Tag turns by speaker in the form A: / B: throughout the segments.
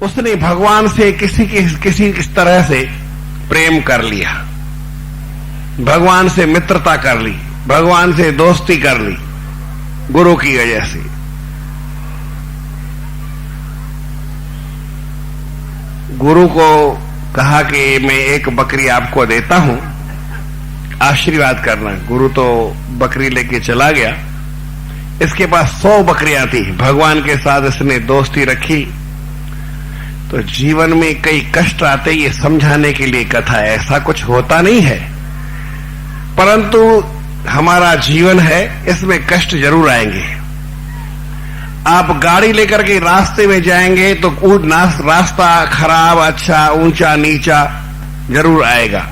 A: उसने भगवान से किसी तरह से प्रेम कर लिया, भगवान से मित्रता कर ली, भगवान से दोस्ती कर ली गुरु की वजह से। गुरु को कहा कि मैं एक बकरी आपको देता हूं, आशीर्वाद करना। गुरु तो बकरी लेके चला गया। इसके पास 100 बकरियां थी। भगवान के साथ इसने दोस्ती रखी। तो जीवन में कई कष्ट आते, ये समझाने के लिए कथा है। ऐसा कुछ होता नहीं है, परंतु हमारा जीवन है, इसमें कष्ट जरूर आएंगे। आप गाड़ी लेकर के रास्ते में जाएंगे तो रास्ता खराब, अच्छा, ऊंचा नीचा जरूर आएगा।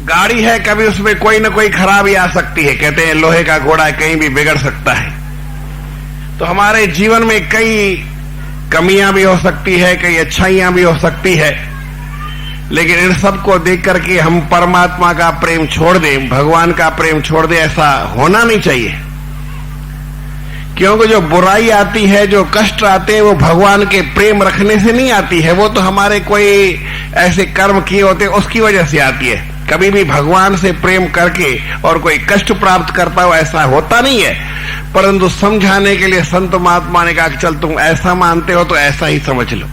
A: गाड़ी है, कभी उसमें कोई ना कोई खराबी आ सकती है। कहते हैं लोहे का घोड़ा कहीं भी बिगड़ सकता है। तो हमारे जीवन में कई कमियां भी हो सकती है, कई अच्छाइयां भी हो सकती है, लेकिन इन सबको देख करके हम परमात्मा का प्रेम छोड़ दें, भगवान का प्रेम छोड़ दें, ऐसा होना नहीं चाहिए। क्योंकि जो बुराई आती है, जो कष्ट आते हैं, वो भगवान के प्रेम रखने से नहीं आती है। वो तो हमारे कोई ऐसे कर्म किए होते हैं उसकी वजह से आती है। कभी भी भगवान से प्रेम करके और कोई कष्ट प्राप्त करता हो ऐसा होता नहीं है। परंतु समझाने के लिए संत महात्मा ने कहा कि चल तुम ऐसा मानते हो तो ऐसा ही समझ लो।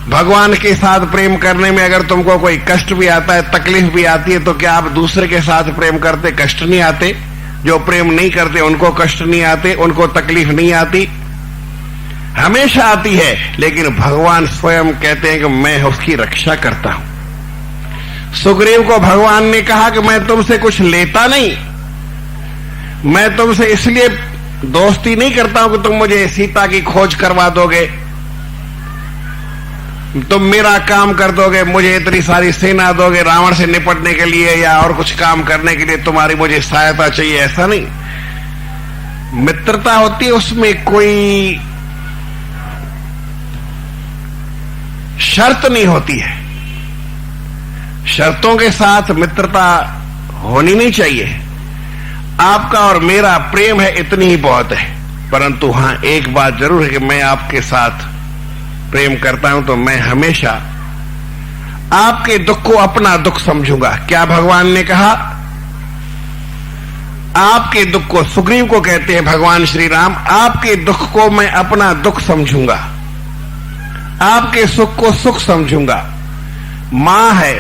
A: भगवान के साथ प्रेम करने में अगर तुमको कोई कष्ट भी आता है, तकलीफ भी आती है, तो क्या आप दूसरे के साथ प्रेम करते कष्ट नहीं आते? जो प्रेम नहीं करते उनको कष्ट नहीं आते, उनको तकलीफ नहीं आती? हमेशा आती है। लेकिन भगवान स्वयं कहते हैं कि मैं उसकी रक्षा करता हूं। सुग्रीव को भगवान ने कहा कि मैं तुमसे कुछ लेता नहीं, मैं तुमसे इसलिए दोस्ती नहीं करता हूं कि तुम मुझे सीता की खोज करवा दोगे, तुम मेरा काम कर दोगे, मुझे इतनी सारी सेना दोगे रावण से निपटने के लिए या और कुछ काम करने के लिए तुम्हारी मुझे सहायता चाहिए, ऐसा नहीं। मित्रता होती है, उसमें कोई शर्त नहीं होती है। शर्तों के साथ मित्रता होनी नहीं चाहिए। आपका और मेरा प्रेम है, इतनी ही बहुत है। परंतु हां, एक बात जरूर है कि मैं आपके साथ प्रेम करता हूं तो मैं हमेशा आपके दुख को अपना दुख समझूंगा। क्या भगवान ने कहा? आपके दुख को, सुग्रीव को कहते हैं भगवान श्री राम, आपके दुख को मैं अपना दुख समझूंगा, आपके सुख को सुख समझूंगा। मां है,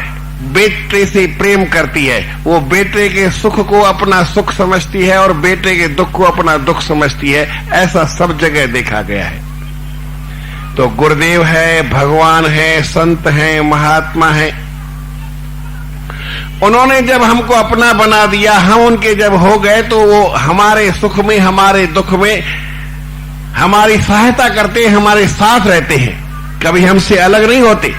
A: बेटे से प्रेम करती है, वो बेटे के सुख को अपना सुख समझती है और बेटे के दुख को अपना दुख समझती है। ऐसा सब जगह देखा गया है। तो गुरुदेव है, भगवान है, संत हैं, महात्मा हैं, उन्होंने जब हमको अपना बना दिया, हम उनके जब हो गए, तो वो हमारे सुख में, हमारे दुख में हमारी सहायता करते हैं, हमारे साथ रहते हैं, कभी हमसे अलग नहीं होते।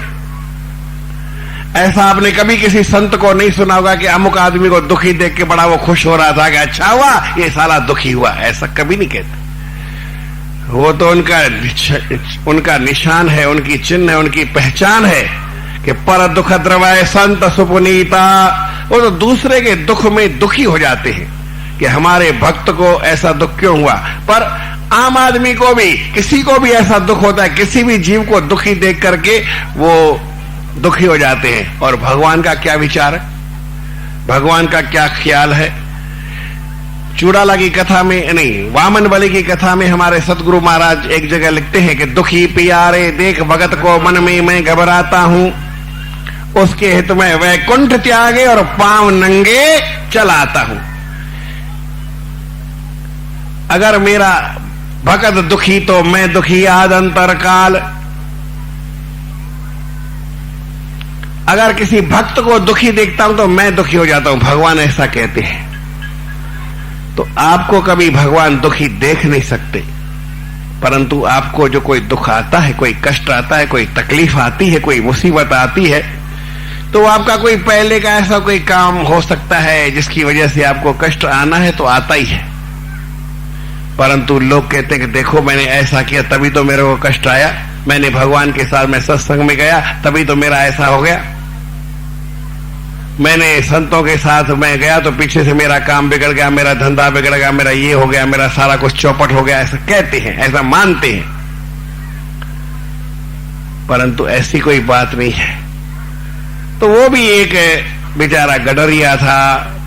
A: ऐसा आपने कभी किसी संत को नहीं सुना होगा कि अमुक आदमी को दुखी देख के बड़ा वो खुश हो रहा था कि अच्छा हुआ ये साला दुखी हुआ, ऐसा कभी नहीं कहते। वो तो उनका निशान है, उनकी चिन्ह है, उनकी पहचान है कि पर दुख द्रवाय संत सुपुनीता। वो तो दूसरे के दुख में दुखी हो जाते हैं कि हमारे भक्त को ऐसा दुख क्यों हुआ। पर आम आदमी को भी, किसी को भी ऐसा दुख होता है, किसी भी जीव को दुखी देख करके वो दुखी हो जाते हैं। और भगवान का क्या विचार है, भगवान का क्या ख्याल है? चूड़ाला की कथा में, नहीं, वामन बलि की कथा में हमारे सतगुरु महाराज एक जगह लिखते हैं कि दुखी पियारे देख भगत को मन में मैं घबराता हूं, उसके हित में वैकुंठ त्यागे और पांव नंगे चलाता हूं। अगर मेरा भगत दुखी तो मैं दुखी आद अंतर काल। अगर किसी भक्त को दुखी देखता हूं तो मैं दुखी हो जाता हूं, भगवान ऐसा कहते हैं। तो आपको कभी भगवान दुखी देख नहीं सकते, परंतु आपको जो कोई दुख आता है, कोई कष्ट आता है, कोई तकलीफ आती है, कोई मुसीबत आती है, तो आपका कोई पहले का ऐसा कोई काम हो सकता है जिसकी वजह से आपको कष्ट आना है, तो आता ही है। परंतु लोग कहते हैं कि देखो मैंने ऐसा किया तभी तो मेरे को कष्ट आया, मैंने भगवान के साथ मैं सत्संग में गया तभी तो मेरा ऐसा हो गया। मैंने संतों के साथ मैं गया तो पीछे से मेरा काम बिगड़ गया, मेरा धंधा बिगड़ गया, मेरा ये हो गया, मेरा सारा कुछ चौपट हो गया, ऐसा कहते हैं, ऐसा मानते हैं। परंतु ऐसी कोई बात नहीं है। तो वो भी एक बेचारा गडरिया था,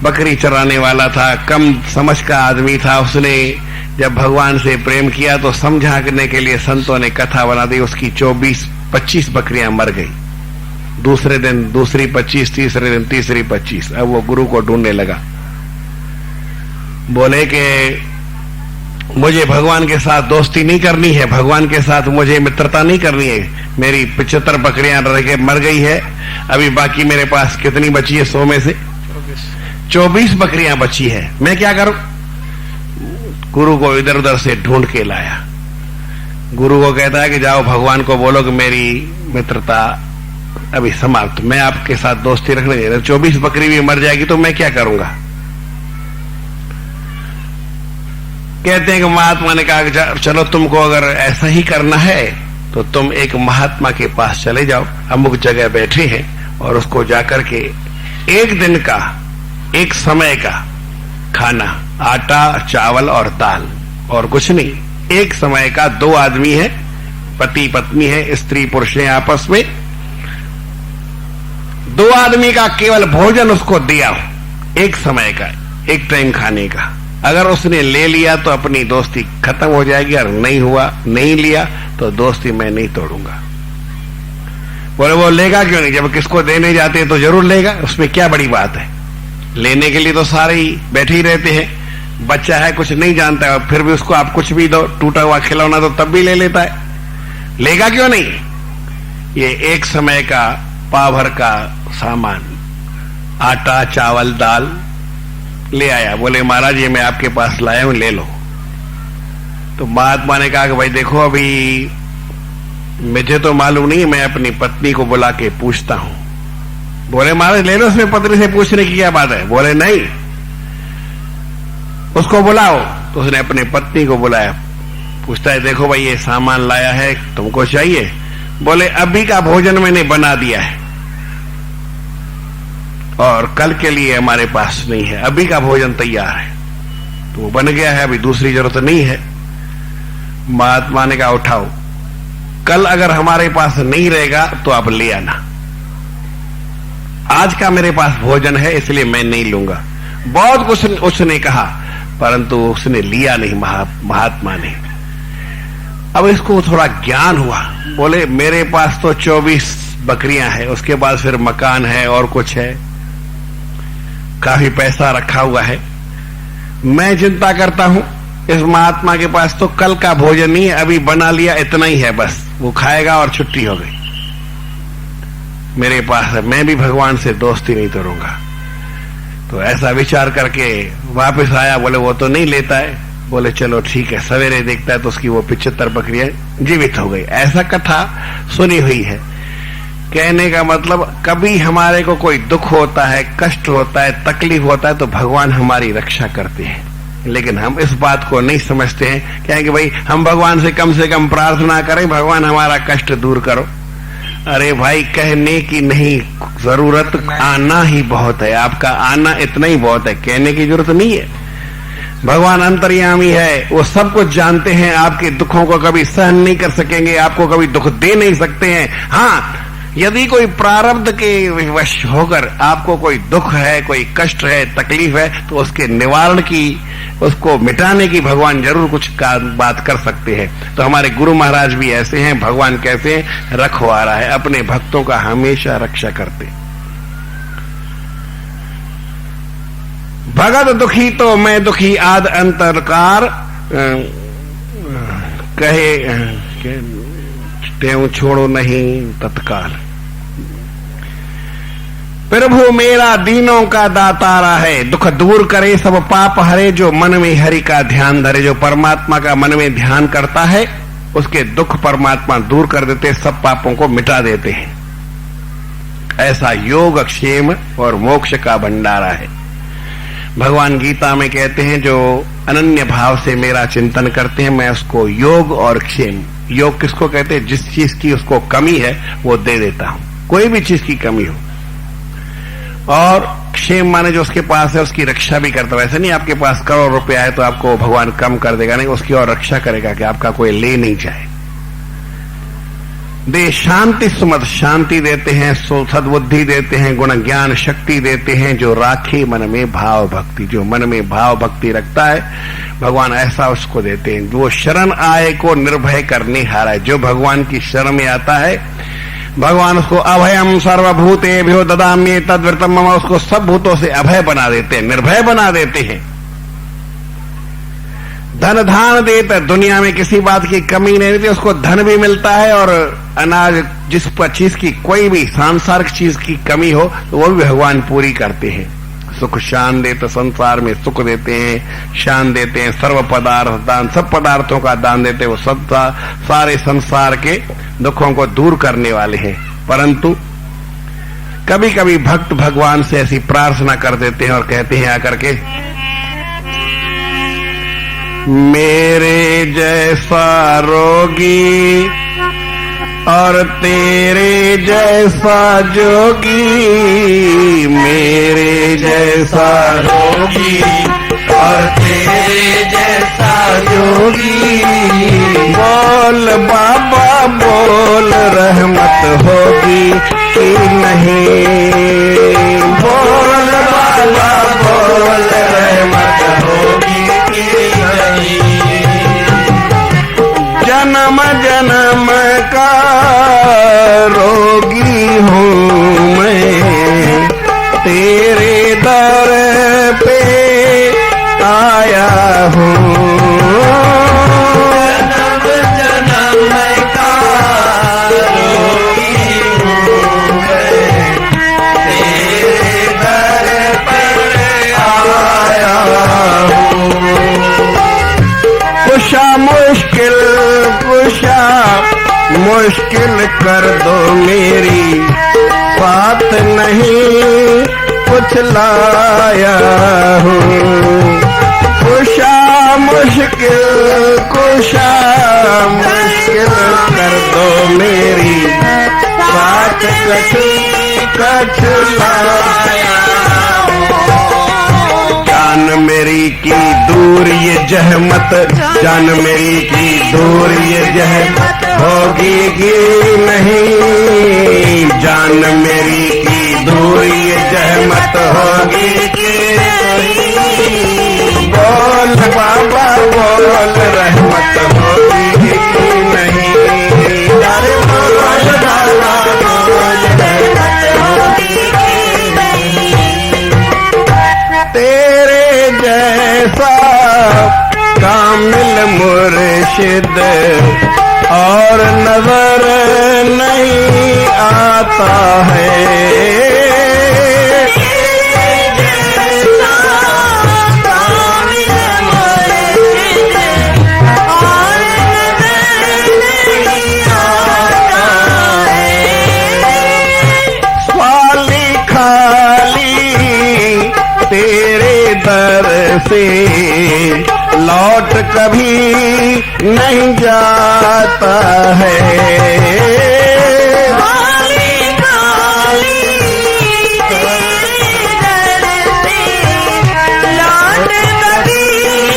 A: बकरी चराने वाला था, कम समझ का आदमी था। उसने जब भगवान से प्रेम किया तो समझाने के लिए संतों ने कथा बना दी। उसकी 24-25 बकरियां मर गई। दूसरे दिन दूसरी 25, तीसरे दिन तीसरी 25। अब वो गुरु को ढूंढने लगा। बोले कि मुझे भगवान के साथ दोस्ती नहीं करनी है, भगवान के साथ मुझे मित्रता नहीं करनी है। मेरी 75 बकरियां रह के मर गई है। अभी बाकी मेरे पास कितनी बची है? 100 में से 24 बकरियां बची है। मैं क्या करूं? गुरु को इधर उधर से ढूंढ के लाया। गुरु को कहता है कि जाओ भगवान को बोलो कि मेरी मित्रता अभी समाप्त, मैं आपके साथ दोस्ती रखने दे रहा। 24 बकरी भी मर जाएगी तो मैं क्या करूंगा? कहते हैं कि महात्मा ने कहा कि चलो तुमको अगर ऐसा ही करना है तो तुम एक महात्मा के पास चले जाओ, अमुक जगह बैठे हैं, और उसको जाकर के एक दिन का, एक समय का खाना, आटा, चावल और दाल और कुछ नहीं, एक समय का, 2 आदमी है, पति पत्नी है, स्त्री पुरुष है आपस में, 2 आदमी का केवल भोजन उसको दिया, एक समय का, एक टाइम खाने का। अगर उसने ले लिया तो अपनी दोस्ती खत्म हो जाएगी, और नहीं हुआ, नहीं लिया तो दोस्ती मैं नहीं तोड़ूंगा। बोले वो लेगा क्यों नहीं? जब किसको देने जाते हैं तो जरूर लेगा, उसमें क्या बड़ी बात है? लेने के लिए तो सारे ही बैठे ही रहते हैं। बच्चा है, कुछ नहीं जानता है, फिर भी उसको आप कुछ भी दो, टूटा हुआ खिलौना तो तब भी ले लेता है। लेगा क्यों नहीं? ये एक समय का पाव भर का सामान, आटा, चावल, दाल ले आया। बोले महाराज ये मैं आपके पास लाया हूं, ले लो। तो महात्मा ने कहा कि भाई देखो, अभी मुझे तो मालूम नहीं, मैं अपनी पत्नी को बुला के पूछता हूं। बोले महाराज ले लो, उसमें पत्नी से पूछने की क्या बात है? बोले नहीं, उसको बुलाओ। तो उसने अपनी पत्नी को बुलाया। पूछता है देखो भाई ये सामान लाया है, तुमको चाहिए? बोले अभी का भोजन मैंने बना दिया है और कल के लिए हमारे पास नहीं है, अभी का भोजन तैयार है, तो वो बन गया है, अभी दूसरी जरूरत नहीं है। महात्मा ने कहा उठाओ, कल अगर हमारे पास नहीं रहेगा तो आप ले आना, आज का मेरे पास भोजन है इसलिए मैं नहीं लूंगा। बहुत कुछ उसने कहा, परंतु उसने लिया नहीं महात्मा ने। अब इसको थोड़ा ज्ञान हुआ। बोले मेरे पास तो 24 बकरियां हैं, उसके बाद फिर मकान है और कुछ है, काफी पैसा रखा हुआ है। मैं चिंता करता हूं इस महात्मा के पास तो कल का भोजन नहीं है, अभी बना लिया, इतना ही है, बस वो खाएगा और छुट्टी हो गई। मेरे पास है, मैं भी भगवान से दोस्ती नहीं तोड़ूंगा। तो ऐसा विचार करके वापस आया। बोले वो तो नहीं लेता है। बोले चलो ठीक है। सवेरे देखता है तो उसकी वो 75 बकरियां जीवित हो गई। ऐसा कथा सुनी हुई है। कहने का मतलब कभी हमारे को कोई दुख होता है, कष्ट होता है, तकलीफ होता है तो भगवान हमारी रक्षा करते हैं, लेकिन हम इस बात को नहीं समझते हैं। कहेंगे भाई हम भगवान से कम प्रार्थना करें, भगवान हमारा कष्ट दूर करो। अरे भाई कहने की नहीं जरूरत, आना ही बहुत है। आपका आना इतना ही बहुत है, कहने की जरूरत नहीं है। भगवान अंतर्यामी है, वो सब कुछ जानते हैं। आपके दुखों को कभी सहन नहीं कर सकेंगे, आपको कभी दुख दे नहीं सकते हैं। हाँ, यदि कोई प्रारब्ध के वश होकर आपको कोई दुख है, कोई कष्ट है, तकलीफ है, तो उसके निवारण की, उसको मिटाने की भगवान जरूर कुछ बात कर सकते हैं। तो हमारे गुरु महाराज भी ऐसे हैं। भगवान कैसे हैं? रखवाला है, अपने भक्तों का हमेशा रक्षा करते। भगत दुखी तो मैं दुखी आद अंतरकार, कहे त्यों छोड़ो नहीं तत्काल। प्रभु मेरा दीनों का दातारा है, दुख दूर करे सब पाप हरे। जो मन में हरि का ध्यान धरे, जो परमात्मा का मन में ध्यान करता है उसके दुख परमात्मा दूर कर देते, सब पापों को मिटा देते हैं। ऐसा योग क्षेम और मोक्ष का भंडारा है। भगवान गीता में कहते हैं जो अनन्य भाव से मेरा चिंतन करते हैं मैं उसको योग और क्षेम। योग किसको कहते हैं? जिस चीज की उसको कमी है वो दे देता हूं, कोई भी चीज की कमी हो। और क्षेम माने जो उसके पास है उसकी रक्षा भी करता है। ऐसा नहीं आपके पास करोड़ रुपया है तो आपको भगवान कम कर देगा, नहीं, उसकी और रक्षा करेगा कि आपका कोई ले नहीं जाए। दे शांति सुमत, शांति देते हैं, सद्बुद्धि देते हैं, गुण ज्ञान शक्ति देते हैं। जो राखे मन में भाव भक्ति, जो मन में भाव भक्ति रखता है भगवान ऐसा उसको देते हैं। वो शरण आए को निर्भय करने हारा है। जो भगवान की शरण में आता है भगवान उसको अभयम सर्वभूतेभ्यो ददाम्ये तद्व्रतम मम, उसको सब भूतों से अभय बना देते हैं, निर्भय बना देते हैं। धन धान देते, दुनिया में किसी बात की कमी नहीं रहती, उसको धन भी मिलता है और अनाज, जिस चीज की कोई भी सांसारिक चीज की कमी हो तो वो भी भगवान पूरी करते हैं। सुख शान देते, संसार में सुख देते हैं, शान देते हैं, सर्व पदार्थ दान, सब पदार्थों का दान देते हैं। वो सब सारे संसार के दुखों को दूर करने वाले हैं। परंतु कभी कभी भक्त भगवान से ऐसी प्रार्थना कर देते हैं और कहते हैं आकर के, मेरे जैसा रोगी और तेरे जैसा जोगी, मेरे जैसा रोगी और तेरे जैसा जोगी, बोल बाबा बोल रहमत होगी कि नहीं, बोल बाबा बोल रहमत होगी कि नहीं। जन्म जन्म का रोगी हूँ मैं, तेरे दर पे आया हूँ। जन्म जन्म का रोगी हूँ मैं, तेरे दर पे आया हूँ। कुशा मुश्किल कुशा मुश्किल कर दो मेरी, बात नहीं कुछ लाया हूँ। कुशा मुश्किल कर दो मेरी, बात कछ लाया हूँ। जान मेरी की दूर ये जहमत, जान मेरी की दूर ये जहमत होगी कि नहीं, जान मेरी की दूर ये जहमत होगी कि नहीं। बोल बाबा बोल रहमत होगी कि नहीं, अरे बोल बाबा बोल रहमत होगी कि नहीं। तेरे जैसा कामिल मुर्शिद और नजर नहीं आता है। स्वाली खाली तेरे दर से लौट कभी नहीं जाता है। खाली खाली तेरे दर से लौट कभी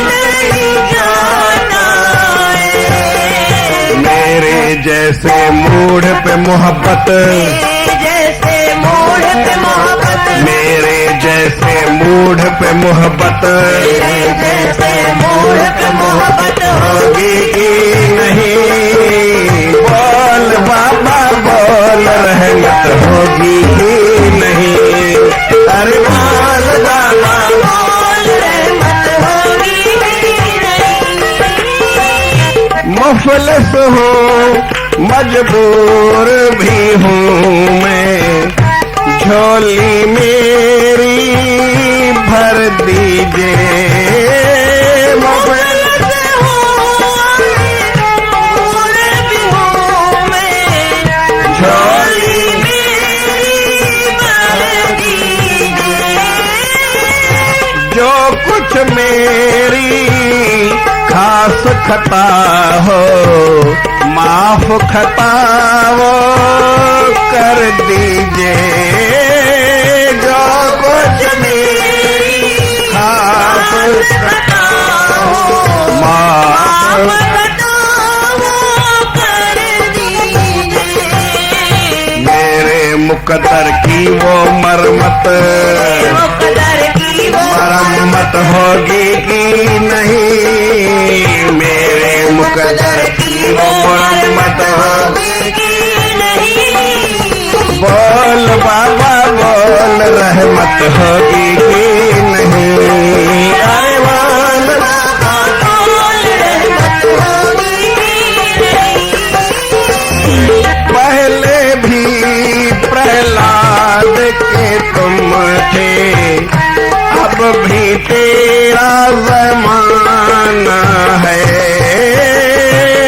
A: नहीं जाता है। मेरे जैसे मूढ़ पे मोहब्बत, मेरे जैसे मूढ़ पे मोहब्बत, होगी कि नहीं। बोल बाबा बोल रहमत होगी कि नहीं, अरे बोल बाबा बोल रहमत होगी कि नहीं। मुफलिस हूँ मजबूर भी हूँ मैं, झोली मेरी भर दीजिए। झोली मेरी भर दीजिए। जो कुछ मेरी खास खता हो, माफ खता वो कर दीजिए। जो कुछ मेरी खास माफ मेरे मुकद्दर की वो मरम्मत होगी कि नहीं, मेरे मुकद्दर की वो मरम्मत होगी कि नहीं। बोल बाबा बोल रहमत होगी कि नहीं, अरे बोल बाबा बोल रहमत होगी कि नहीं। पहले भी प्रहलाद के तुम थे, अब भी तेरा ज़माना है।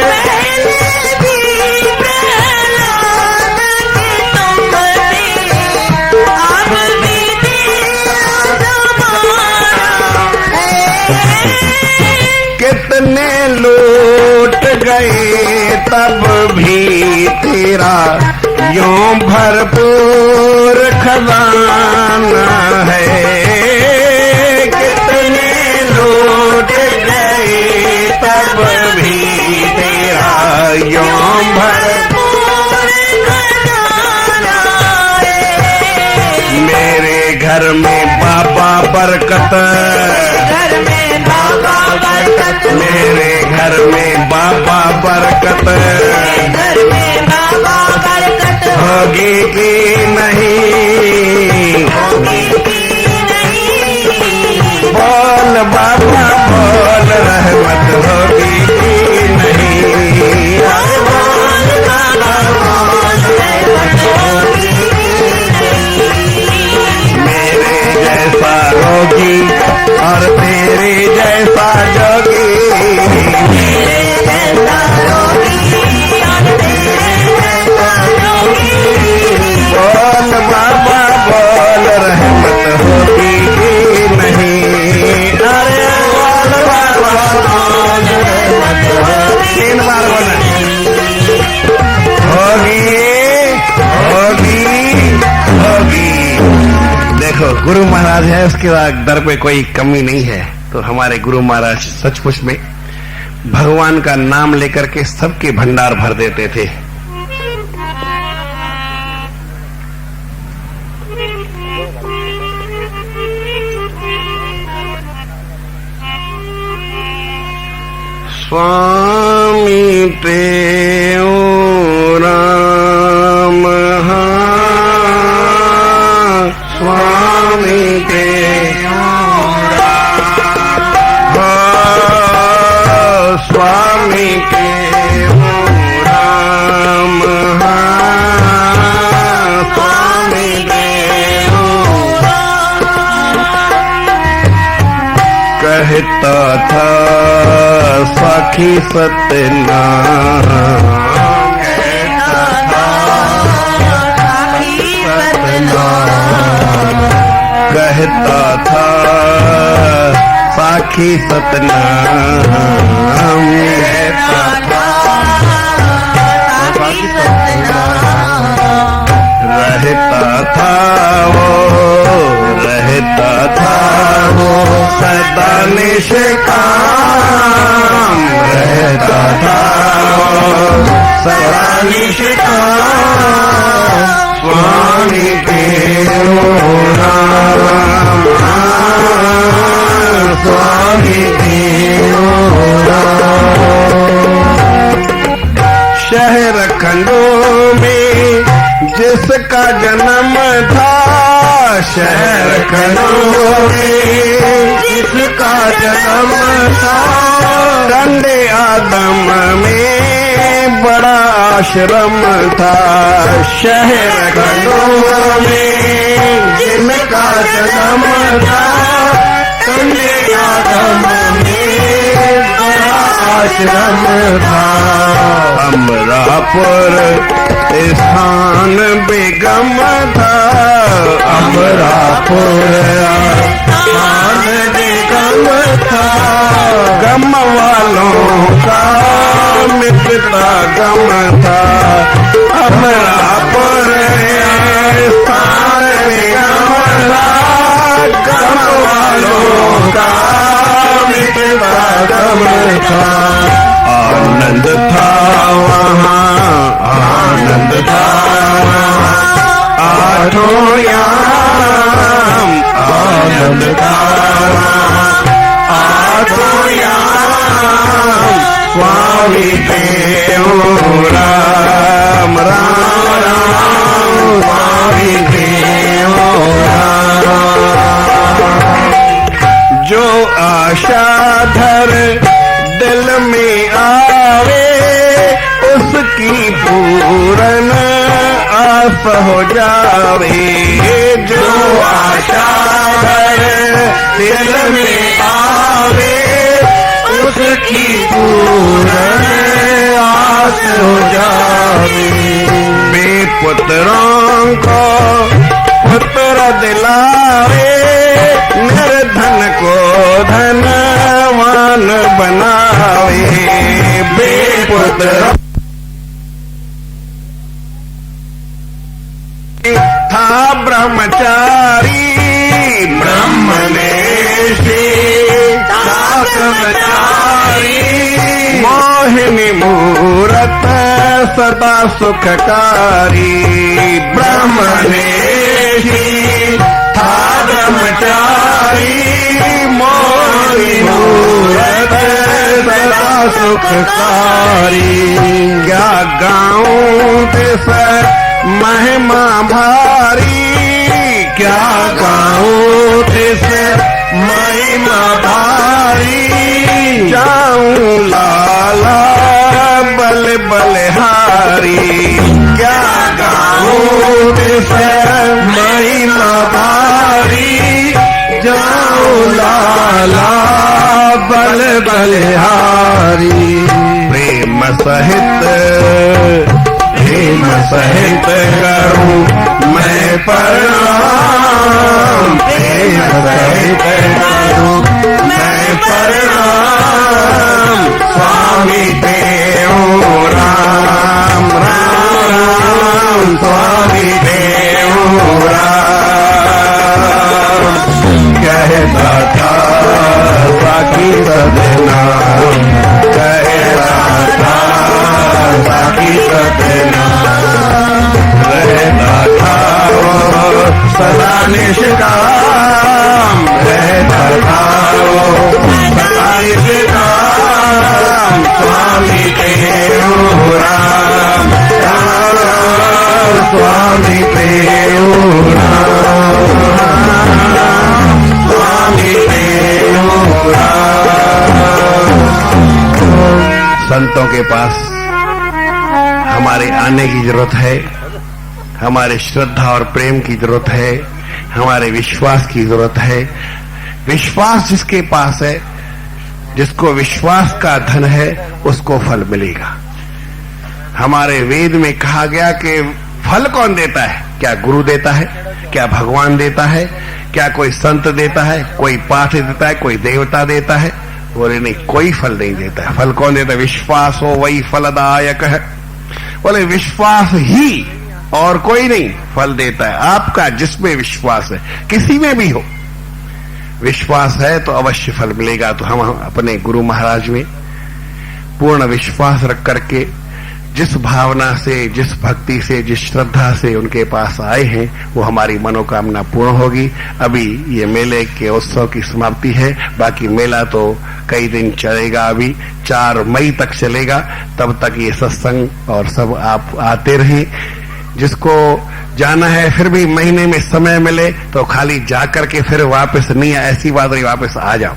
A: पहले भी प्रहलाद के तुम थे, अब भी तेरा ज़माना है। कितने लूट गए तब भी तेरा यूं भरपूर खजाना है। कितने लूट गए तब भी तेरा यूं भरपूर खजाना है। मेरे घर में बाबा बरकत, घर में बाबा बरकत, मेरे घर में बाबा बरकत, घर में बाबा बरकत होगी कि नहीं, होगी कि नहीं। बोल बाबा बोल रहमत होगी कि नहीं, बोल बाबा बोल रहमत होगी कि नहीं। मेरे जैसा रोगी और तेरे जैसा जोगी, मेरे जैसा रोगी और तेरे जैसा जोगी। बोल बाबा बोल रहमत होगी कि नहीं, अरे बोल बाबा बोल रहमत होगी। 3 बार बोला, होगी होगी होगी। देखो गुरु महाराज है, उसके दर पे कोई कमी नहीं है। तो हमारे गुरु महाराज सचमुच में भगवान का नाम लेकर के सबके भंडार भर देते थे। स्वामी ते ओ राम, स्वामी ते स्वामी के ओ राम, स्वामी के ओ कहता था सखी सतनाम, कहता था सखी सतनाम, कहता था साखी सतनाम, कहता था साखी सतनाम। रहता था वो, रहता था वो सदा निष्काम, रहता था वो सदा निष्काम। स्वामी के नाम, स्वामी के शहर खंडों में जिसका जन्म था, शहर खंडों में जिसका जन्म था, डंडे आदम में बड़ा आश्रम था। शहर खंडों में जिसका जन्म था, डंडे आदम में बड़ा आश्रम था। अमरापुर स्थान बेगम था, अमरापुर स्थान बेगम था। गम वालों का मिटता गम था, अमरापुर स्थान बेगम स्वामी देव राम राम राम स्वामी देव राम। जो आशा धर दिल में आवे उसकी पूरन आस हो जावे। जो आशा धर दिल में आवे उसकी पूरन आस हो जावे। बेपुत्रों को पुत्र दिलावे निर्धन को धनवान बनावे। बेपुत्र था ब्रह्मचारी ब्रह्मनेशी था ब्रह्मचारी। मोहिनी मूरत सदा सुखकारी ब्रह्मनेशी था ब्रह्मचारी। मोहिनी मूरत सदा सुखकारी। क्या गाऊं तिस महिमा भारी क्या गाऊं तिस महिमा भारी। जाऊं लाला बल बलहारी क्या गाऊं तिस महिमा भारी। जाऊं लाला बल बलहारी। प्रेम सहित करूं मैं प्रणाम। प्रेम सहित करूं मैं प्रणाम। स्वामी देव राम राम राम स्वामी देव राम। कहता था बाकी सदना कहता था बाकी सदना रहता था वो सदा निष्काम। रहता था वो सदा निष्काम। स्वामी देव राम राम राम स्वामी देव राम स्वामी देव राम। संतों के पास हमारे आने की जरूरत है। हमारे श्रद्धा और प्रेम की जरूरत है। हमारे विश्वास की जरूरत है। विश्वास जिसके पास है, जिसको विश्वास का धन है, उसको फल मिलेगा। हमारे वेद में कहा गया कि फल कौन देता है? क्या गुरु देता है? क्या भगवान देता है? क्या कोई संत देता है? कोई पाठ देता है? कोई देवता देता है? बोले नहीं, कोई फल नहीं देता है। फल कौन देता है? विश्वास हो वही फलदायक है। बोले विश्वास ही और कोई नहीं फल देता है। आपका जिसमें विश्वास है, किसी में भी हो, विश्वास है तो अवश्य फल मिलेगा। तो हम अपने गुरु महाराज में पूर्ण विश्वास रख करके जिस भावना से, जिस भक्ति से, जिस श्रद्धा से उनके पास आए हैं, वो हमारी मनोकामना पूर्ण होगी। अभी ये मेले के उत्सव की समाप्ति है। बाकी मेला तो कई दिन चलेगा। अभी 4 मई तक चलेगा। तब तक ये सत्संग और सब आप आते रहें। जिसको जाना है फिर भी महीने में समय मिले तो खाली जाकर के फिर वापस नहीं, ऐसी बात नहीं, वापस आ जाओ।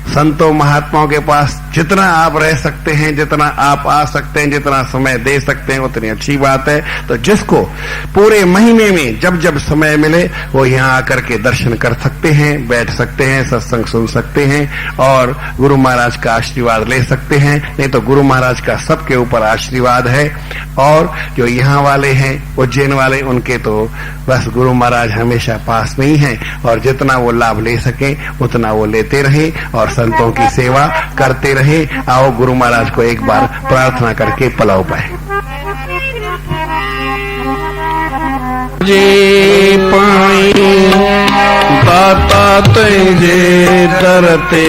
A: संतों महात्माओं के पास जितना आप रह सकते हैं, जितना आप आ सकते हैं, जितना समय दे सकते हैं, उतनी अच्छी बात है। तो जिसको पूरे महीने में जब जब समय मिले वो यहाँ आकर के दर्शन कर सकते हैं, बैठ सकते हैं, सत्संग सुन सकते हैं और गुरु महाराज का आशीर्वाद ले सकते हैं। नहीं तो गुरु महाराज का सबके ऊपर आशीर्वाद है। और जो यहाँ वाले हैं, उज्जैन वाले, उनके तो बस गुरु महाराज हमेशा पास नहीं है और जितना वो लाभ ले सके उतना वो लेते रहें और संतों की सेवा करते रहें। आओ गुरु महाराज को एक बार प्रार्थना करके पलाव पाए। जी पाई दाता तुझे डरते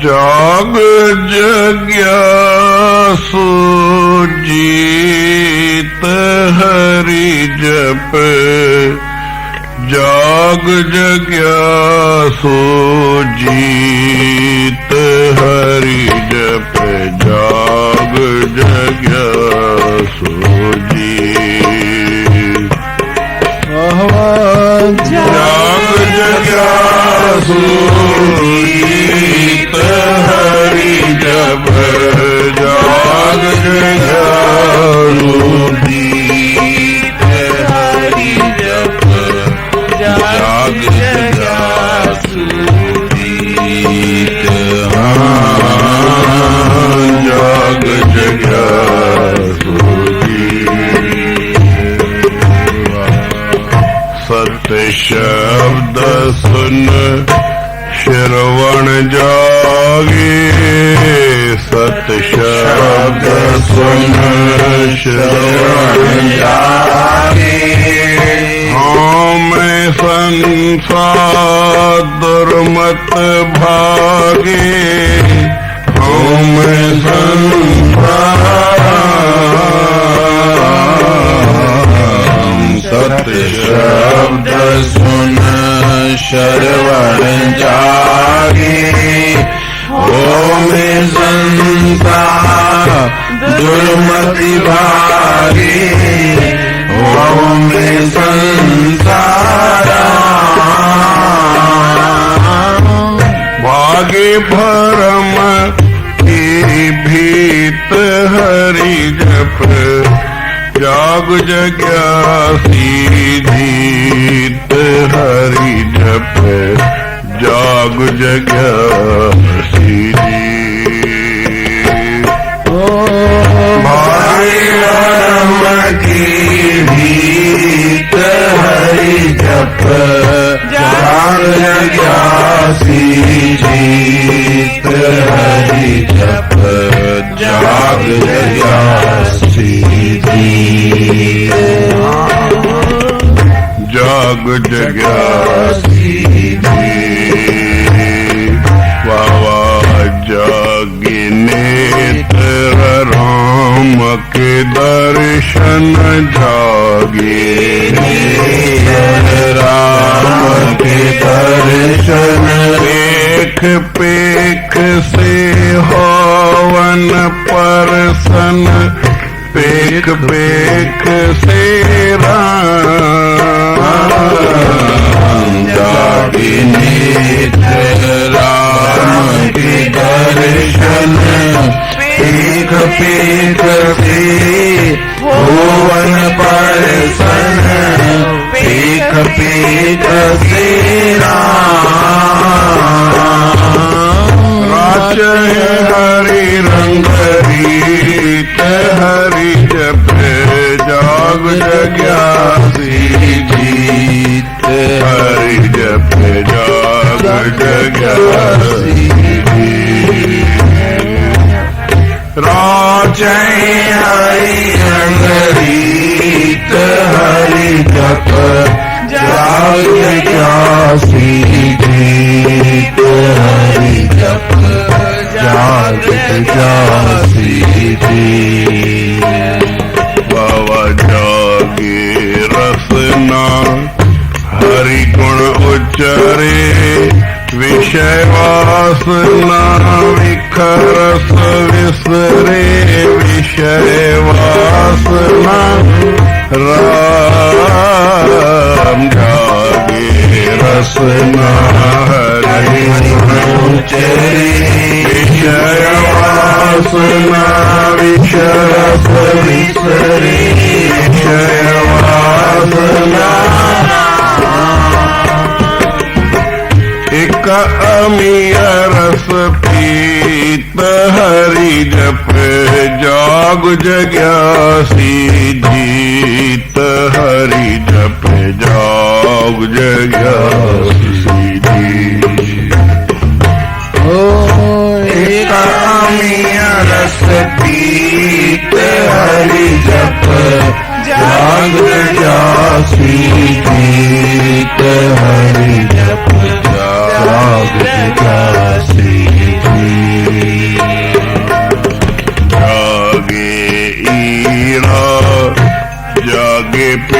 A: जाग जग्यासु जीत हरि जप, जाग जग्यासु जीत हरि जप, जाग जग्यासु जीत, जाग जग्यासु जीत हरि जप, जाग जग्यासु जीत हरि जप, जाग जग्यासु जीत, जाग जग्यासु जीत। सत्य शब्द सुन श्रवण जागे, सत्य शब्द सुन श्रवण जागे, मैं संसार दुर्मत भागे, मैं संसार, सत्य शब्द सुन श्रवण जागे, मैं संसार दुर्मति भागे, मैं संसार भागे भरम की भीत हरि जप, जाग जग्यासी जीत हरि जप, जाग जग्यासी जीत। भागे भरम की भीत हरि जप, जाग जग्यासी जीत हरि जप, जाग जग्यासी जीत, जाग जग्यासी जीत। वावा जागे नेत्र राम के दर्शन जागे, राम के दर्शन, पेख पेख से होवन परसन, पेख पेख से राम, जागे नेत्र राम के दर्शन, पेख पेख से होवन परसन, पेख पेख से राम, राचय हरि रंग रीत हरि जप, जाग जग्यासी जीत हरि जप, जाग जग्यासी जीत। राचय हरि रंग रीत हरि जप, जाग जग्यासी जीत हरि जप, जाग जग्यासी जीत। बाबा जागे रसना हरि गुण उच्चरे, विषय वासना विखरस विसरे, विषय वासना राम, जागे रसना हरि गुण उच्चरे, विषय वासना विखरस विसरे, विषय वासना एक अमीय रस पीत हरि जप, जाग जग्यासी जीत हरि जप, जाग जग्यासी जीत। एक अमीय रस पीत हरि जप, जाग जग्यासी जीत हरि जप, जाग जग्यासी जीत।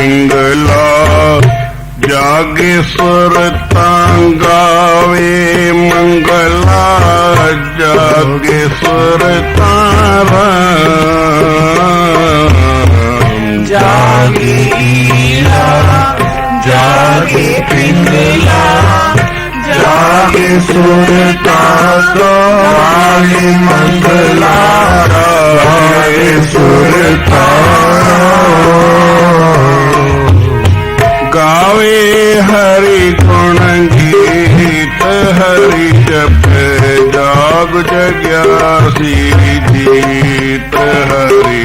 A: पिंगला जागे सुरता गावे मंगला जागे सुरता
B: जागे ईरा जागे पिंगला जागे सुरता गावे मंगला जागे सुरता
A: गावे हरि गुण गीत हरि जप जाग जग्या सी जीत हरि